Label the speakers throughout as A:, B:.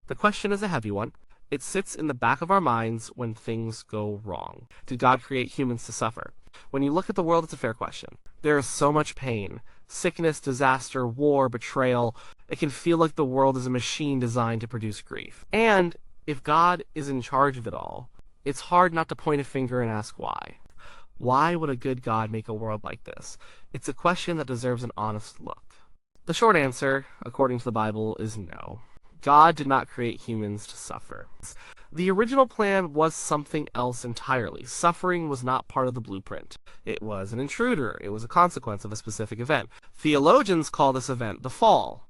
A: The question is a heavy one. It sits in the back of our minds when things go wrong. Did God create humans to suffer? When you look at the world, it's a fair question. There is so much pain. Sickness, disaster, war, betrayal. It can feel like the world is a machine designed to produce grief. And if God is in charge of it all, it's hard not to point a finger and ask why. Why would a good God make a world like this? It's a question that deserves an honest look. The short answer, according to the Bible, is no. God did not create humans to suffer. The original plan was something else entirely. Suffering was not part of the blueprint. It was an intruder. It was a consequence of a specific event. Theologians call this event the fall.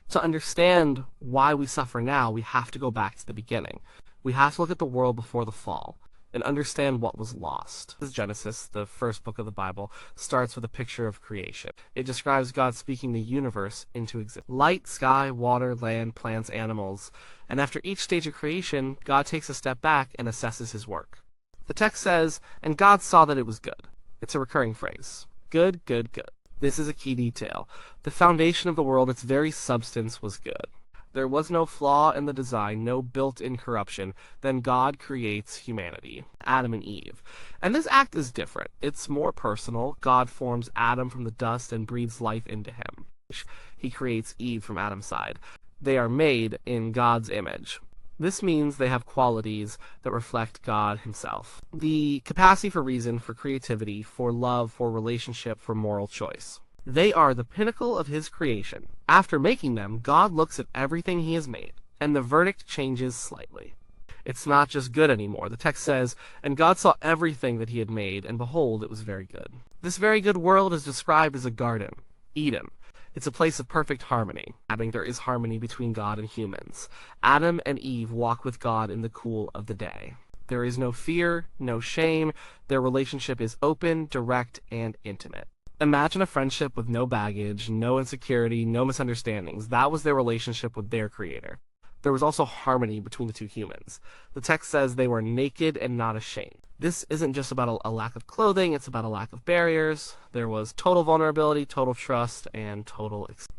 A: To understand why we suffer now, we have to go back to the beginning. We have to look at the world before the fall and understand what was lost. Genesis, the first book of the Bible, starts with a picture of creation. It describes God speaking the universe into existence. Light, sky, water, land, plants, animals. And after each stage of creation, God takes a step back and assesses his work. The text says, "And God saw that it was good." It's a recurring phrase. Good, good, good. This is a key detail. The foundation of the world, its very substance, was good. There was no flaw in the design, no built-in corruption. Then God creates humanity, Adam and Eve. And this act is different. It's more personal. God forms Adam from the dust and breathes life into him. He creates Eve from Adam's side. They are made in God's image. This means they have qualities that reflect God himself. The capacity for reason, for creativity, for love, for relationship, for moral choice. They are the pinnacle of his creation. After making them, God looks at everything he has made, and the verdict changes slightly. It's not just good anymore. The text says, "And God saw everything that he had made, and behold, it was very good." This very good world is described as a garden, Eden. It's a place of perfect harmony. There is harmony between God and humans. Adam and Eve walk with God in the cool of the day. There is no fear, no shame. Their relationship is open, direct, and intimate. Imagine a friendship with no baggage, no insecurity, no misunderstandings. That was their relationship with their creator. There was also harmony between the two humans. The text says they were naked and not ashamed. This isn't just about a lack of clothing, it's about a lack of barriers. There was total vulnerability, total trust, and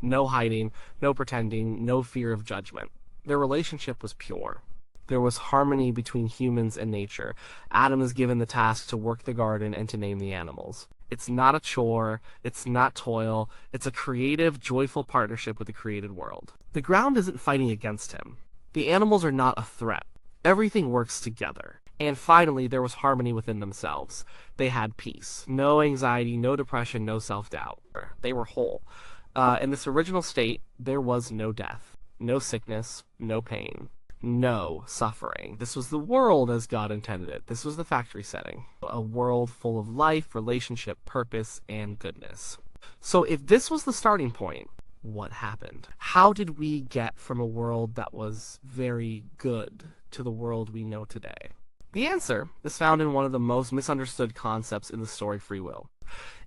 A: no hiding, no pretending, no fear of judgment. Their relationship was pure. There was harmony between humans and nature. Adam is given the task to work the garden and to name the animals. It's not a chore, it's not toil, it's a creative, joyful partnership with the created world. The ground isn't fighting against him. The animals are not a threat. Everything works together. And finally, there was harmony within themselves. They had peace. No anxiety, no depression, no self-doubt. They were whole. In this original state, there was no death, no sickness, no pain. No suffering. This was the world as God intended it. This was the factory setting. A world full of life, relationship, purpose, and goodness. So if this was the starting point, what happened? How did we get from a world that was very good to the world we know today? The answer is found in one of the most misunderstood concepts in the story, free will.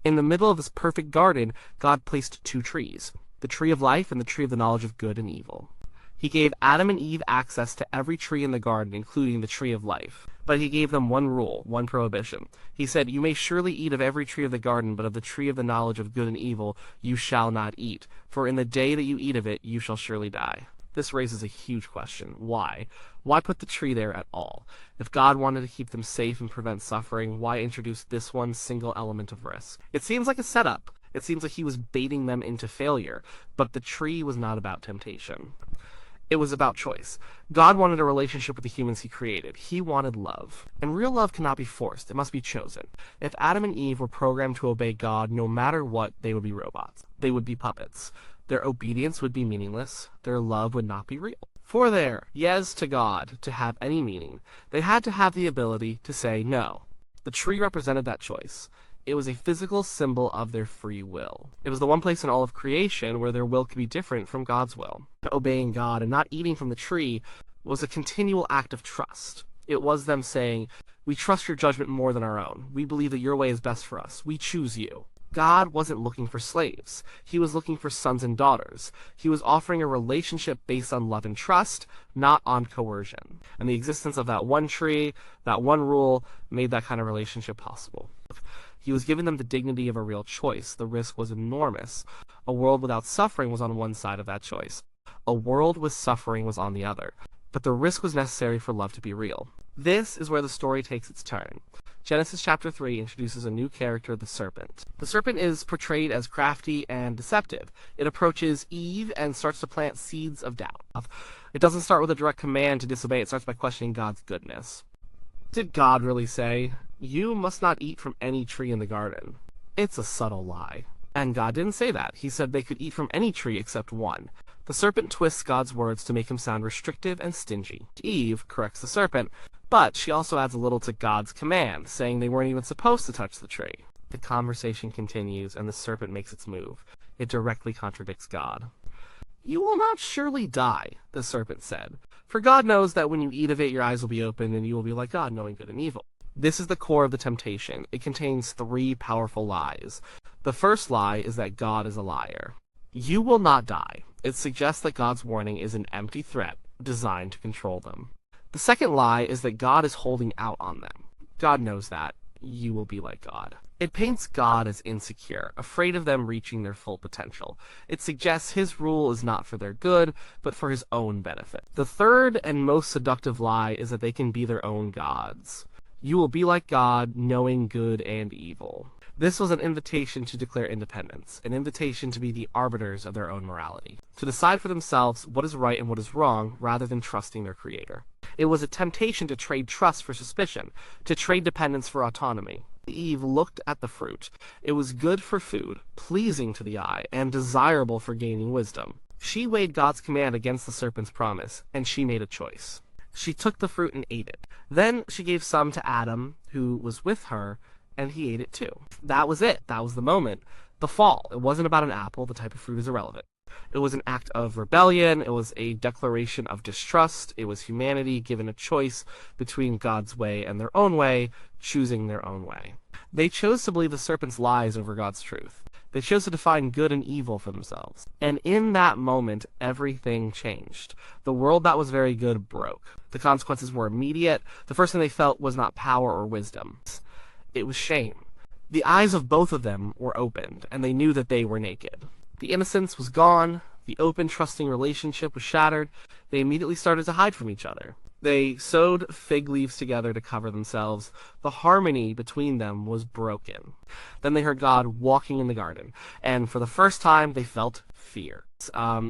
A: In the middle of this perfect garden, God placed two trees, the tree of life and the tree of the knowledge of good and evil. He gave Adam and Eve access to every tree in the garden, including the tree of life. But he gave them one rule, one prohibition. He said, "You may surely eat of every tree of the garden, but of the tree of the knowledge of good and evil you shall not eat. For in the day that you eat of it, you shall surely die." This raises a huge question. Why? Why put the tree there at all? If God wanted to keep them safe and prevent suffering, why introduce this one single element of risk? It seems like a setup. It seems like he was baiting them into failure. But the tree was not about temptation. It was about choice. God wanted a relationship with the humans he created. He wanted love. And real love cannot be forced. It must be chosen. If Adam and Eve were programmed to obey God, no matter what, they would be robots. They would be puppets. Their obedience would be meaningless. Their love would not be real. For their yes to God to have any meaning, they had to have the ability to say no. The tree represented that choice. It was a physical symbol of their free will. It was the one place in all of creation where their will could be different from God's will. Obeying God and not eating from the tree was a continual act of trust. It was them saying, "We trust your judgment more than our own. We believe that your way is best for us. We choose you." God wasn't looking for slaves. He was looking for sons and daughters. He was offering a relationship based on love and trust, not on coercion. And the existence of that one tree, that one rule, made that kind of relationship possible. He was giving them the dignity of a real choice. The risk was enormous. A world without suffering was on one side of that choice. A world with suffering was on the other. but the risk was necessary for love to be real. This is where the story takes its turn. Genesis chapter 3 introduces a new character, the serpent. The serpent is portrayed as crafty and deceptive. It approaches Eve and starts to plant seeds of doubt. It doesn't start with a direct command to disobey, it starts by questioning God's goodness. Did God really say, "You must not eat from any tree in the garden"? It's a subtle lie. And God didn't say that. He said they could eat from any tree except one. The serpent twists God's words to make him sound restrictive and stingy. Eve corrects the serpent, but she also adds a little to God's command, saying they weren't even supposed to touch the tree. The conversation continues, and the serpent makes its move. It directly contradicts God. "You will not surely die," the serpent said. "For God knows that when you eat of it, your eyes will be opened, and you will be like God, knowing good and evil." This is the core of the temptation. It contains 3 powerful lies. The first lie is that God is a liar. You will not die. It suggests that God's warning is an empty threat designed to control them. The second lie is that God is holding out on them. God knows that. You will be like God. It paints God as insecure, afraid of them reaching their full potential. It suggests his rule is not for their good, but for his own benefit. The third and most seductive lie is that they can be their own gods. You will be like God, knowing good and evil. This was an invitation to declare independence, an invitation to be the arbiters of their own morality, to decide for themselves what is right and what is wrong, rather than trusting their Creator. It was a temptation to trade trust for suspicion, to trade dependence for autonomy. Eve looked at the fruit. It was good for food, pleasing to the eye, and desirable for gaining wisdom. She weighed God's command against the serpent's promise, and she made a choice. She took the fruit and ate it. Then she gave some to Adam, who was with her, and he ate it too. That was it. That was the moment. The fall. It wasn't about an apple. The type of fruit is irrelevant. It was an act of rebellion. It was a declaration of distrust. It was humanity given a choice between God's way and their own way, choosing their own way. They chose to believe the serpent's lies over God's truth. They chose to define good and evil for themselves. And in that moment, everything changed. The world that was very good broke. The consequences were immediate. The first thing they felt was not power or wisdom. It was shame. The eyes of both of them were opened, and they knew that they were naked. The innocence was gone. The open, trusting relationship was shattered. They immediately started to hide from each other. They sewed fig leaves together to cover themselves. The harmony between them was broken. Then they heard God walking in the garden, and for the first time they felt fear.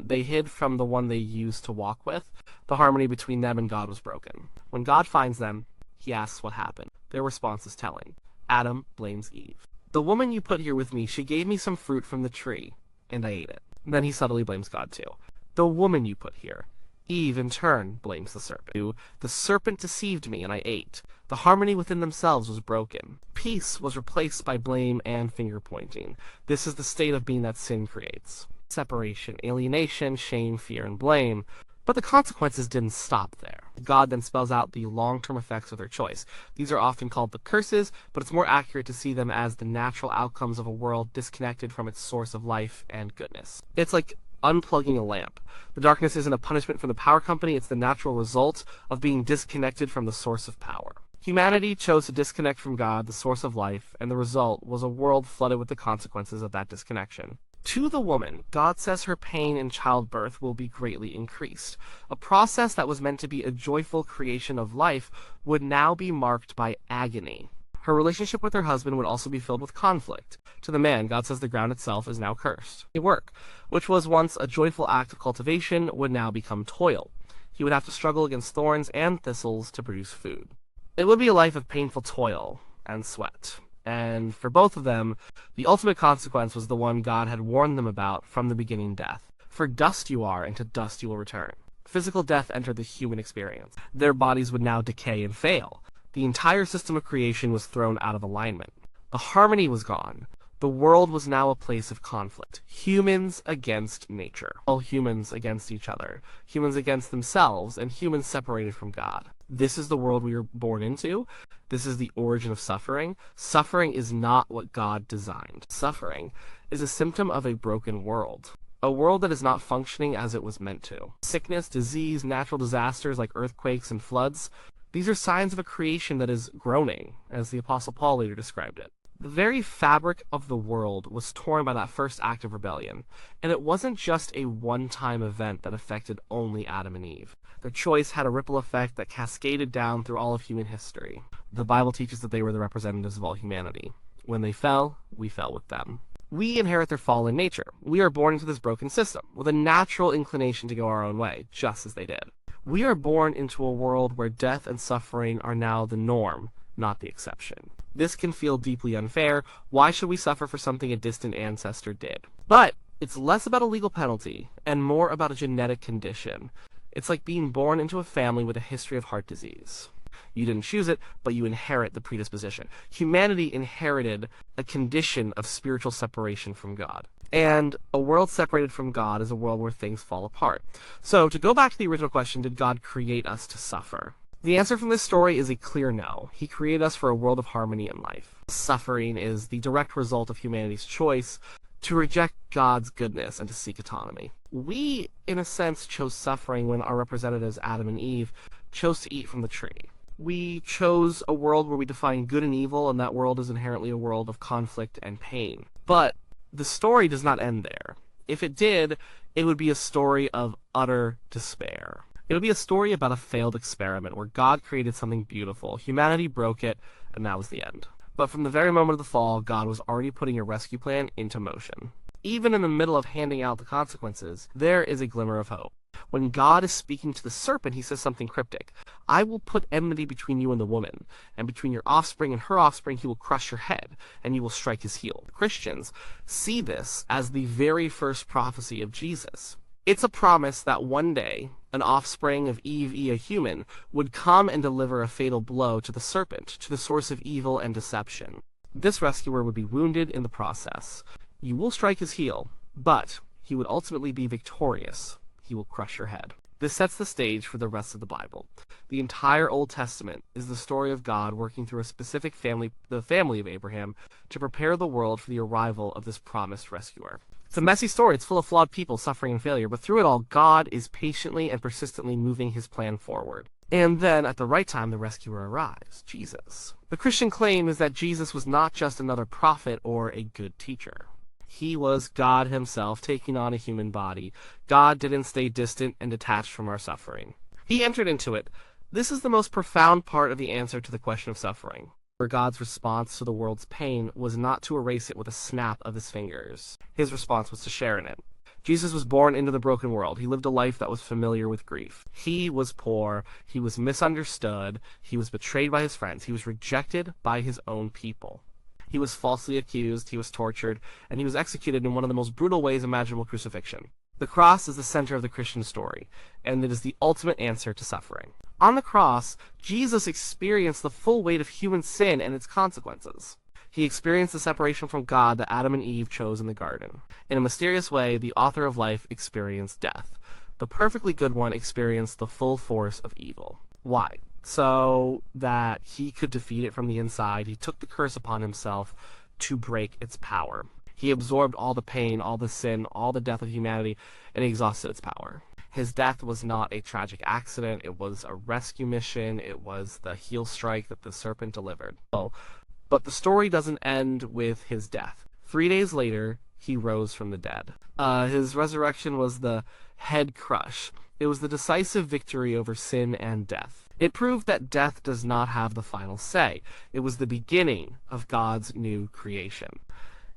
A: They hid from the one they used to walk with. The harmony between them and God was broken. When God finds them, he asks what happened. Their response is telling. Adam blames Eve. "The woman you put here with me, she gave me some fruit from the tree, and I ate it." And then he subtly blames God too. "The woman you put here." Eve, in turn, blames the serpent. "The serpent deceived me, and I ate." The harmony within themselves was broken. Peace was replaced by blame and finger-pointing. This is the state of being that sin creates. Separation, alienation, shame, fear, and blame. But the consequences didn't stop there. God then spells out the long-term effects of their choice. These are often called the curses, but it's more accurate to see them as the natural outcomes of a world disconnected from its source of life and goodness. It's like unplugging a lamp. The darkness isn't a punishment from the power company, it's the natural result of being disconnected from the source of power. Humanity chose to disconnect from God, the source of life, and the result was a world flooded with the consequences of that disconnection. To the woman, God says her pain in childbirth will be greatly increased. A process that was meant to be a joyful creation of life would now be marked by agony. Her relationship with her husband would also be filled with conflict. To the man, God says the ground itself is now cursed. Work, which was once a joyful act of cultivation, would now become toil. He would have to struggle against thorns and thistles to produce food. It would be a life of painful toil and sweat. And for both of them, the ultimate consequence was the one God had warned them about from the beginning, death. For dust you are, and to dust you will return. Physical death entered the human experience. Their bodies would now decay and fail. The entire system of creation was thrown out of alignment. The harmony was gone. The world was now a place of conflict. Humans against nature. All humans against each other. Humans against themselves, and humans separated from God. This is the world we were born into. This is the origin of suffering. Suffering is not what God designed. Suffering is a symptom of a broken world. A world that is not functioning as it was meant to. Sickness, disease, natural disasters like earthquakes and floods, these are signs of a creation that is groaning, as the Apostle Paul later described it. The very fabric of the world was torn by that first act of rebellion, and it wasn't just a one-time event that affected only Adam and Eve. Their choice had a ripple effect that cascaded down through all of human history. The Bible teaches that they were the representatives of all humanity. When they fell, we fell with them. We inherit their fallen nature. We are born into this broken system, with a natural inclination to go our own way, just as they did. We are born into a world where death and suffering are now the norm, not the exception. This can feel deeply unfair. Why should we suffer for something a distant ancestor did? But it's less about a legal penalty and more about a genetic condition. It's like being born into a family with a history of heart disease. You didn't choose it, but you inherit the predisposition. Humanity inherited a condition of spiritual separation from God. And a world separated from God is a world where things fall apart. So, to go back to the original question, did God create us to suffer? The answer from this story is a clear no. He created us for a world of harmony and life. Suffering is the direct result of humanity's choice to reject God's goodness and to seek autonomy. We, in a sense, chose suffering when our representatives, Adam and Eve, chose to eat from the tree. We chose a world where we define good and evil, and that world is inherently a world of conflict and pain. But the story does not end there. If it did, it would be a story of utter despair. It would be a story about a failed experiment where God created something beautiful, humanity broke it, and that was the end. But from the very moment of the fall, God was already putting a rescue plan into motion. Even in the middle of handing out the consequences, there is a glimmer of hope. When God is speaking to the serpent, he says something cryptic. I will put enmity between you and the woman, and between your offspring and her offspring he will crush your head, and you will strike his heel. Christians see this as the very first prophecy of Jesus. It's a promise that one day, an offspring of Eve, a human, would come and deliver a fatal blow to the serpent, to the source of evil and deception. This rescuer would be wounded in the process. You will strike his heel, but he would ultimately be victorious. He will crush your head. This sets the stage for the rest of the Bible. The entire Old Testament is the story of God working through a specific family, the family of Abraham, to prepare the world for the arrival of this promised rescuer. It's a messy story. It's full of flawed people, suffering, and failure, but through it all, God is patiently and persistently moving his plan forward. And then, at the right time, the rescuer arrives, Jesus. The Christian claim is that Jesus was not just another prophet or a good teacher. He was God himself taking on a human body. God didn't stay distant and detached from our suffering. He entered into it. This is the most profound part of the answer to the question of suffering. For God's response to the world's pain was not to erase it with a snap of his fingers. His response was to share in it. Jesus was born into the broken world. He lived a life that was familiar with grief. He was poor. He was misunderstood. He was betrayed by his friends. He was rejected by his own people. He was falsely accused, he was tortured, and he was executed in one of the most brutal ways imaginable: crucifixion. The cross is the center of the Christian story, and it is the ultimate answer to suffering. On the cross, Jesus experienced the full weight of human sin and its consequences. He experienced the separation from God that Adam and Eve chose in the garden. In a mysterious way, the author of life experienced death. The perfectly good one experienced the full force of evil. Why? So that he could defeat it from the inside. He took the curse upon himself to break its power. He absorbed all the pain, all the sin, all the death of humanity, and he exhausted its power. His death was not a tragic accident. It was a rescue mission. It was the heel strike that the serpent delivered. But the story doesn't end with his death. 3 days later, he rose from the dead. His resurrection was the head crush. It was the decisive victory over sin and death. It proved that death does not have the final say. It was the beginning of God's new creation.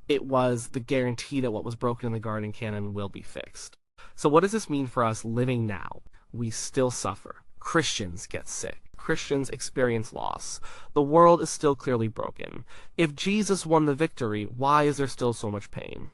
A: It was the guarantee that what was broken in the garden canon will be fixed. So what does this mean for us living now? We still suffer. Christians get sick. Christians experience loss. The world is still clearly broken. If Jesus won the victory, why is there still so much pain?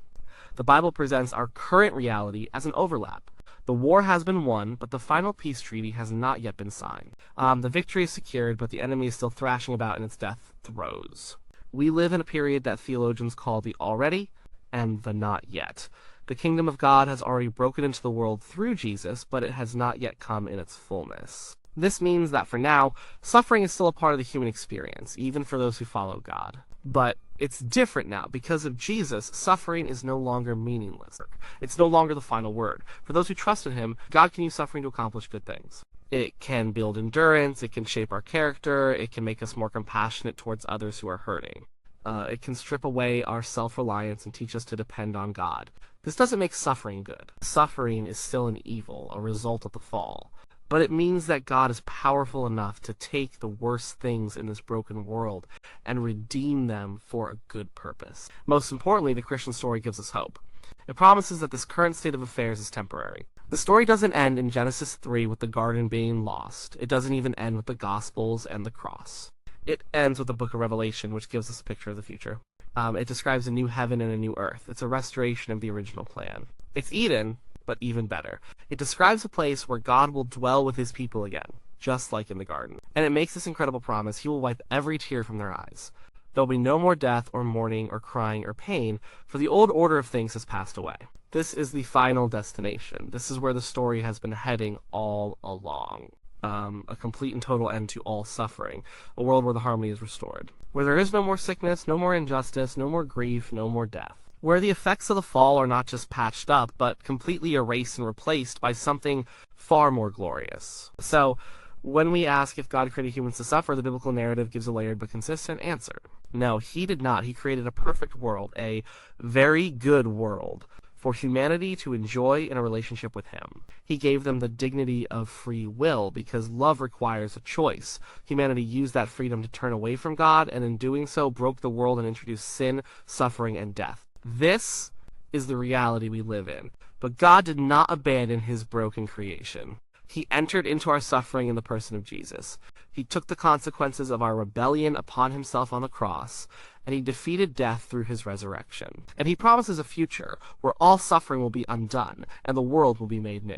A: The Bible presents our current reality as an overlap. The war has been won, but the final peace treaty has not yet been signed. The victory is secured, but the enemy is still thrashing about in its death throes. We live in a period that theologians call the already and the not yet. The kingdom of God has already broken into the world through Jesus, but it has not yet come in its fullness. This means that for now, suffering is still a part of the human experience, even for those who follow God. But it's different now. Because of Jesus, suffering is no longer meaningless. It's no longer the final word. For those who trust in him, God can use suffering to accomplish good things. It can build endurance, it can shape our character, it can make us more compassionate towards others who are hurting. It can strip away our self-reliance and teach us to depend on God. This doesn't make suffering good. Suffering is still an evil, a result of the fall. But it means that God is powerful enough to take the worst things in this broken world and redeem them for a good purpose. Most importantly, the Christian story gives us hope. It promises that this current state of affairs is temporary. The story doesn't end in Genesis 3 with the garden being lost. It doesn't even end with the Gospels and the cross. It ends with the book of Revelation, which gives us a picture of the future. It describes a new heaven and a new earth. It's a restoration of the original plan. It's Eden, but even better. It describes a place where God will dwell with his people again, just like in the garden. And it makes this incredible promise: he will wipe every tear from their eyes. There will be no more death or mourning or crying or pain, for the old order of things has passed away. This is the final destination. This is where the story has been heading all along. A complete and total end to all suffering, a world where the harmony is restored, where there is no more sickness, no more injustice, no more grief, no more death, where the effects of the fall are not just patched up, but completely erased and replaced by something far more glorious. So, when we ask if God created humans to suffer, the biblical narrative gives a layered but consistent answer. No, he did not. He created a perfect world, a very good world, for humanity to enjoy in a relationship with him. He gave them the dignity of free will, because love requires a choice. Humanity used that freedom to turn away from God, and in doing so broke the world and introduced sin, suffering, and death. This is the reality we live in. But God did not abandon his broken creation. He entered into our suffering in the person of Jesus. He took the consequences of our rebellion upon himself on the cross, and he defeated death through his resurrection. And he promises a future where all suffering will be undone, and the world will be made new.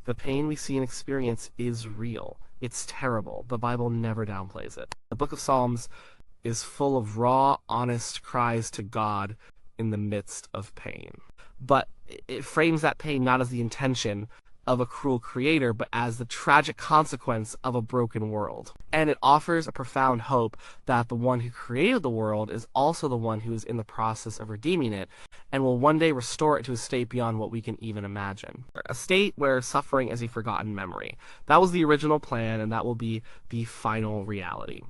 A: The pain we see and experience is real. It's terrible. The Bible never downplays it. The book of Psalms is full of raw, honest cries to God in the midst of pain. But it frames that pain not as the intention of a cruel creator, but as the tragic consequence of a broken world. And it offers a profound hope that the one who created the world is also the one who is in the process of redeeming it, and will one day restore it to a state beyond what we can even imagine. A state where suffering is a forgotten memory. That was the original plan, and that will be the final reality.